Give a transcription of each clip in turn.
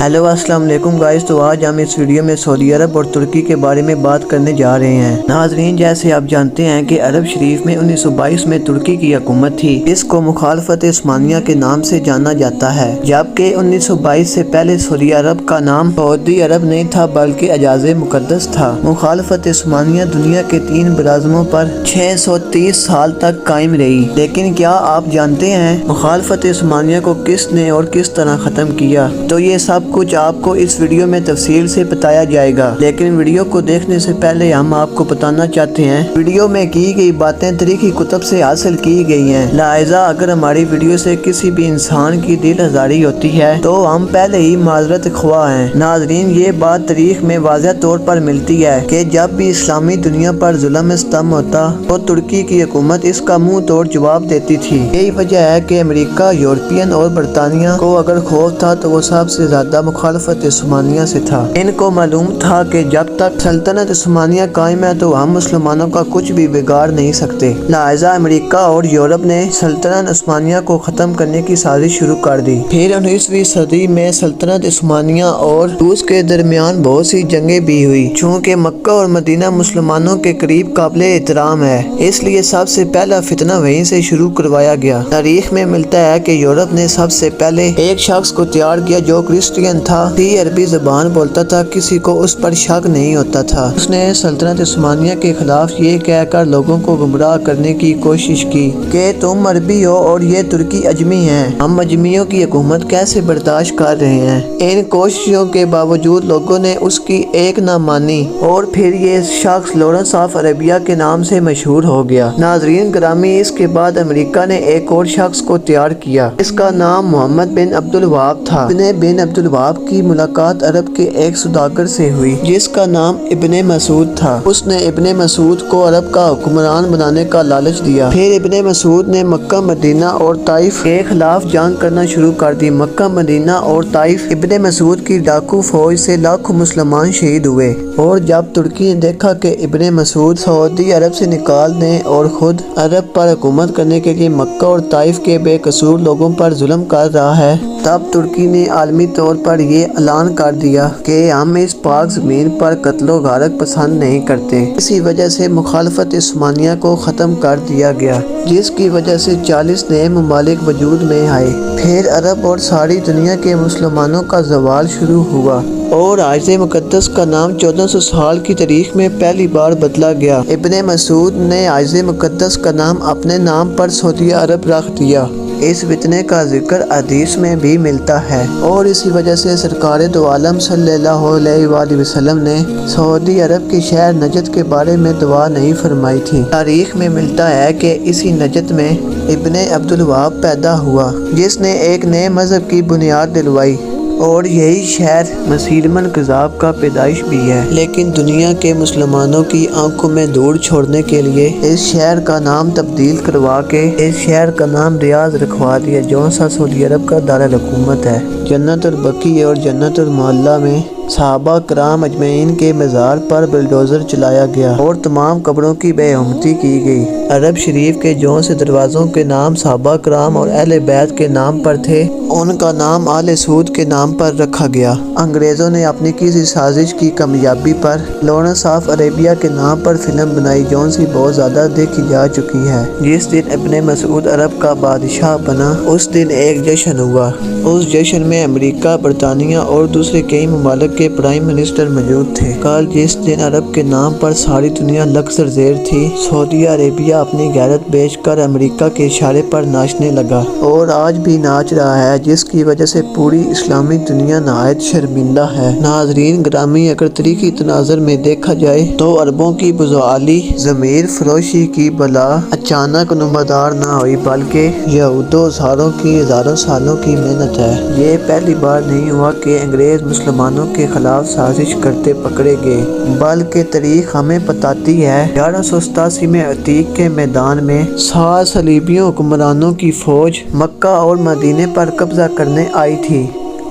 Hello अस्सलाम वालेकुम guys. तो आज हम इस वीडियो में सऊदी अरब और तुर्की के बारे में बात करने जा रहे हैं। नाजरीन, जैसे आप जानते हैं कि अरब शरीफ में 1922 में तुर्की की हुकूमत थी। इसको मुखालफत उस्मानिया के नाम से जाना जाता है, जबकि 1922 से पहले सऊदी अरब का नाम सऊदी अरब नहीं था बल्कि एजाज़े मुकद्दस था। मुखालफत उस्मानिया दुनिया के 3 बराज़मों पर 630 साल तक कायम रही। लेकिन क्या आप जानते हैं मुखालफत उस्मानिया को किसने और किस तरह ख़त्म किया? तो ये सब कुछ आपको इस वीडियो में तफसील से बताया जाएगा। लेकिन वीडियो को देखने से पहले हम आपको बताना चाहते हैं, वीडियो में की गई बातें तरीक़ी कुतुब से हासिल की गई हैं। लिहाजा अगर हमारी वीडियो से किसी भी इंसान की दिल आज़ारी होती है तो हम पहले ही माजरत ख्वाह हैं। नाजरीन, ये बात तारीख में वाज़ह तौर पर मिलती है कि जब भी इस्लामी दुनिया पर जुल्म सितम होता तो तुर्की की हुकूमत इसका मुँह तोड़ जवाब देती थी। यही वजह है कि अमेरिका, यूरोपियन और बरतानिया को अगर खौफ था तो वो सबसे ज़्यादा मुखालफत उस्मानिया से था। इनको मालूम था कि जब तक सल्तनत उस्मानिया कायम है तो हम मुसलमानों का कुछ भी बिगाड़ नहीं सकते। लिहाजा अमेरिका और यूरोप ने सल्तनत उस्मानिया को ख़त्म करने की साजिश शुरू कर दी। फिर 19वीं सदी में सल्तनत उस्मानिया और रूस के दरमियान बहुत सी जंगें भी हुई। चूँकि मक्का और मदीना मुसलमानों के करीब काबिल एहतराम है, इसलिए सबसे पहला फितना वहीं से शुरू करवाया गया। तारीख में मिलता है कि यूरोप ने सबसे पहले एक शख्स को तैयार किया जो क्रिश्चियन था, अरबी ज़बान बोलता था, किसी को उस पर शक नहीं होता था। उसने सल्तनत उस्मानिया के खिलाफ ये कहकर लोगों को गुमराह करने की कोशिश की कि तुम अरबी हो और ये तुर्की अजमी हैं, हम अजमियों की हुकूमत कैसे बर्दाश्त कर रहे हैं। इन कोशिशों के बावजूद लोगों ने उसकी एक ना मानी और फिर ये शख्स लॉरेंस ऑफ अरेबिया के नाम से मशहूर हो गया। नाजरीन ग्रामी, इसके बाद अमेरिका ने एक और शख्स को तैयार किया। इसका नाम मोहम्मद बिन अब्दुल वहाब था। बिन अब्दुल वहाब की मुलाकात अरब के एक सौदागर से हुई जिसका नाम इब्ने मसूद था। उसने इब्ने मसूद को अरब का हुक्मरान बनाने का लालच दिया। फिर इब्ने मसूद ने मक्का, मदीना और ताइफ के खिलाफ जंग करना शुरू कर दी। मक्का, मदीना और ताइफ इब्ने मसूद की डाकू फौज से लाखों मुसलमान शहीद हुए। और जब तुर्की ने देखा कि इब्ने मसूद सऊदी अरब से निकालने और खुद अरब पर हुकूमत करने के लिए मक्का और ताइफ के बेकसूर लोगों पर जुल्म कर रहा है, तब तुर्की ने आलमी तौर पर ये ऐलान कर दिया कि हम इस पाक ज़मीन पर कत्लो गारत पसंद नहीं करते। इसी वजह से मुखालफत उस्मानिया को ख़त्म कर दिया गया, जिसकी वजह से 40 नए ममालिक वजूद में आए। फिर अरब और सारी दुनिया के मुसलमानों का ज़वाल शुरू हुआ और आयज़े मुक़द्दस का नाम 1400 साल की तारीख में पहली बार बदला गया। इब्ने मसूद ने आयज़े मुक़द्दस का नाम अपने नाम पर सऊदी अरब रख दिया। इस फितने का जिक्र हदीस में भी मिलता है और इसी वजह से सरकार दो आलम सल्लल्लाहु अलैहि वसल्लम ने सऊदी अरब के शहर नजद के बारे में दुआ नहीं फरमाई थी। तारीख में मिलता है कि इसी नजद में इब्ने अब्दुल वहाब पैदा हुआ, जिसने एक नए मज़हब की बुनियाद दिलवाई और यही शहर मसीलमन कज़ाब का पैदाइश भी है। लेकिन दुनिया के मुसलमानों की आंखों में धूल छोड़ने के लिए इस शहर का नाम तब्दील करवा के इस शहर का नाम रियाज रखवा दिया, जो सा सऊदी अरब का दारुल हुकूमत है। जन्नतुल बकी और जन्नतुल मोहल्ला में सहाबा कराम अजमईन के मज़ार पर बुलडोज़र चलाया गया और तमाम कब्रों की बेहुरमती की गई। अरब शरीफ के जो से दरवाज़ों के नाम सहाबा कराम और अहले बैत के नाम पर थे, उनका नाम आले सूद के नाम पर रखा गया। अंग्रेज़ों ने अपनी किसी साजिश की कामयाबी पर लॉरेंस ऑफ अरेबिया के नाम पर फिल्म बनाई, जो सी बहुत ज़्यादा देखी जा चुकी है। जिस दिन इब्ने मसूद अरब का बादशाह बना, उस दिन एक जश्न हुआ। उस जश्न में अमेरिका, बरतानिया और दूसरे कई ममालिक के प्राइम मिनिस्टर मौजूद थे। कल जिस दिन अरब के नाम पर सारी दुनिया लक्सर ज़ेर थी, सऊदी अरेबिया अपनी गैरत बेचकर अमेरिका के इशारे पर नाचने लगा और आज भी नाच रहा है, जिसकी वजह से पूरी इस्लामी दुनिया नहायत शर्मिंदा है। नाजरीन ग्रामी, अगर तरीक़ी तनाज़ुर में देखा जाए तो अरबों की बुज़वाली ज़मीर फरोशी की बला अचानक नुमादार ना हुई, बल्कि यहूदों की हज़ारों सालों की मेहनत है। ये पहली बार नहीं हुआ कि अंग्रेज़ मुसलमानों के खिलाफ साजिश करते पकड़े गए, बल्कि तारीख हमें बताती है 1187 में अतीक के मैदान में 7 सलीबियों हुक्मरानों की फौज मक्का और मदीने पर कब्जा करने आई थी।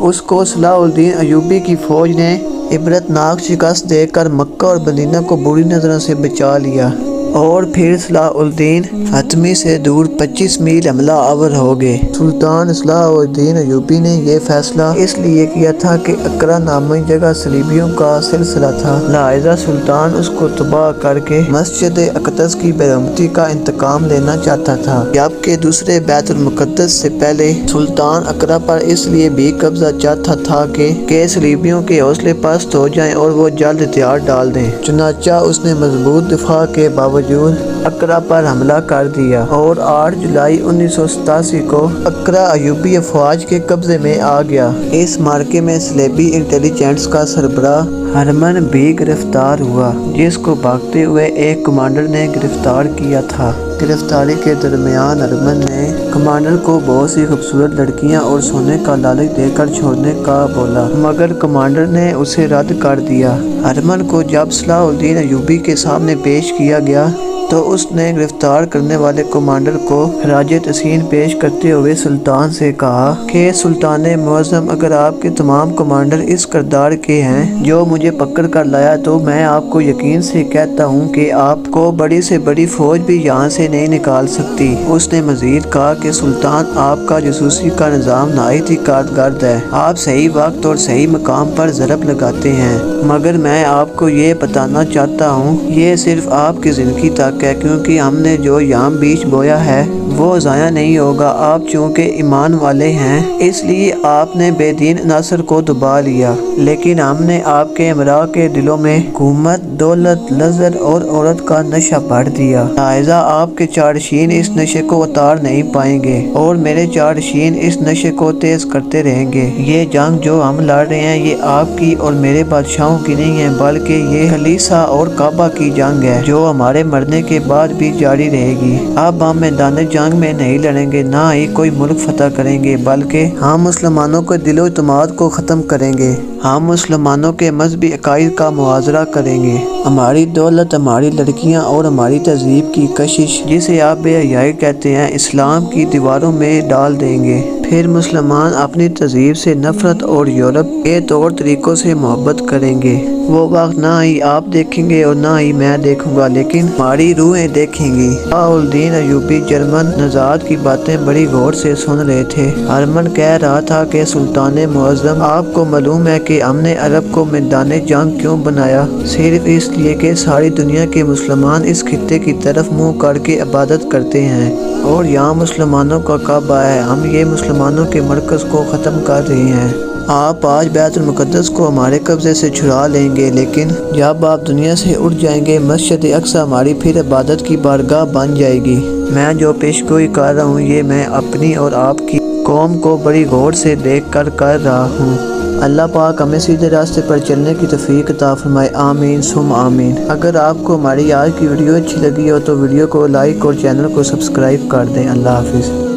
उसको सलाहुद्दीन अयूबी की फौज ने इबरतनाक शिकस्त देकर मक्का और मदीना को बुरी नज़रों से बचा लिया। اور پھر صلاح الدین حتمی سے دور 25 میل حملہ آور ہو گئے۔ سلطان صلاح الدین ایوبی نے یہ فیصلہ اس لیے کیا تھا کہ اقرا نامی جگہ صلیبیوں کا سلسلہ تھا، لہذا سلطان اس کو تباہ کر کے مسجد اقدس کی برہمتی کا انتقام لینا چاہتا تھا، جبکہ دوسرے بیت المقدس سے پہلے سلطان اقرا پر اس لیے بھی قبضہ چاہتا تھا کہ صلیبیوں کے حوصلے پست ہو جائیں اور وہ جلد ہتھیار ڈال دیں۔ چنانچہ اس نے مضبوط دفاع کے باوجود اقرا پر حملہ کر دیا اور 8 جولائی 1987 کو اقرا ایوبی افواج کے قبضے میں آ گیا۔ اس معرکے میں صلیبی انٹیلیجنس کا سربراہ ہرمن بھی گرفتار ہوا، جس کو بھاگتے ہوئے ایک کمانڈر نے گرفتار کیا تھا۔ گرفتاری کے درمیان ہرمن نے کمانڈر کو بہت سی خوبصورت لڑکیاں اور سونے کا لالچ دے کر چھوڑنے کا بولا، مگر کمانڈر نے اسے رد کر دیا۔ ہرمن کو جب صلاح الدین ایوبی کے سامنے پیش کیا گیا تو اس نے گرفتار کرنے والے کمانڈر کو خراج تحسین پیش کرتے ہوئے سلطان سے کہا کہ سلطان معظم، اگر آپ کے تمام کمانڈر اس کردار کے ہیں جو مجھے پکڑ کر لایا تو میں آپ کو یقین سے کہتا ہوں کہ آپ کو بڑی سے بڑی فوج بھی یہاں سے نہیں نکال سکتی۔ اس نے مزید کہا کہ سلطان، آپ کا جاسوسی کا نظام نہایت ہی کارکرد ہے، آپ صحیح وقت اور صحیح مقام پر ضرب لگاتے ہیں، مگر میں آپ کو یہ بتانا چاہتا ہوں یہ صرف آپ کی زندگی تک ہے، کیونکہ ہم نے جو یہاں بیج بویا ہے وہ ضائع نہیں ہوگا۔ آپ چونکہ ایمان والے ہیں اس لیے آپ نے بے دین عناصر کو دبا لیا، لیکن ہم نے آپ کے امراء کے دلوں میں حکومت، دولت، لذت اور عورت کا نشہ بھر دیا، لہذا آپ کے چارشین اس نشے کو اتار نہیں پائیں گے اور میرے چارشین اس نشے کو تیز کرتے رہیں گے۔ یہ جنگ جو ہم لڑ رہے ہیں یہ آپ کی اور میرے بادشاہوں کی نہیں ہے، بلکہ یہ خلیصہ اور کعبہ کی جنگ ہے جو ہمارے مرنے کے بعد بھی جاری رہے گی۔ اب ہم میدان جنگ میں نہیں لڑیں گے، نہ ہی کوئی ملک فتح کریں گے، بلکہ ہم مسلمانوں کے دل و اعتماد کو ختم کریں گے۔ ہم مسلمانوں کے مذہبی عقائد کا محاصرہ کریں گے، ہماری دولت، ہماری لڑکیاں اور ہماری تہذیب کی کشش، جسے آپ بے حیائی کہتے ہیں، اسلام کی دیواروں میں ڈال دیں گے۔ پھر مسلمان اپنی تہذیب سے نفرت اور یورپ کے طور طریقوں سے محبت کریں گے۔ وہ وقت نہ ہی آپ دیکھیں گے اور نہ ہی میں دیکھوں گا، لیکن ہماری روحیں دیکھیں گی۔ صلاح الدین ایوبی جرمن نژاد کی باتیں بڑی غور سے سن رہے تھے۔ ہرمن کہہ رہا تھا کہ سلطان معظم، آپ کو معلوم ہے کہ ہم نے عرب کو میدان جنگ کیوں بنایا؟ صرف اس لیے کہ ساری دنیا کے مسلمان اس خطے کی طرف منہ کر کے عبادت کرتے ہیں اور یہاں مسلمانوں کا کعبہ ہے۔ ہم یہ مسلمانوں کے مرکز کو ختم کر رہے ہیں۔ آپ آج بیت المقدس کو ہمارے قبضے سے چھڑا لیں گے، لیکن جب آپ دنیا سے اٹھ جائیں گے مسجد اقصی ہماری پھر عبادت کی بارگاہ بن جائے گی۔ میں جو پیشگوئی کر رہا ہوں یہ میں اپنی اور آپ کی قوم کو بڑی غور سے دیکھ کر رہا ہوں۔ اللہ پاک ہمیں سیدھے راستے پر چلنے کی توفیق عطا فرمائے، آمین ثم آمین۔ اگر آپ کو ہماری آج کی ویڈیو اچھی لگی ہو تو ویڈیو کو لائک اور چینل کو سبسکرائب کر دیں۔ اللہ حافظ۔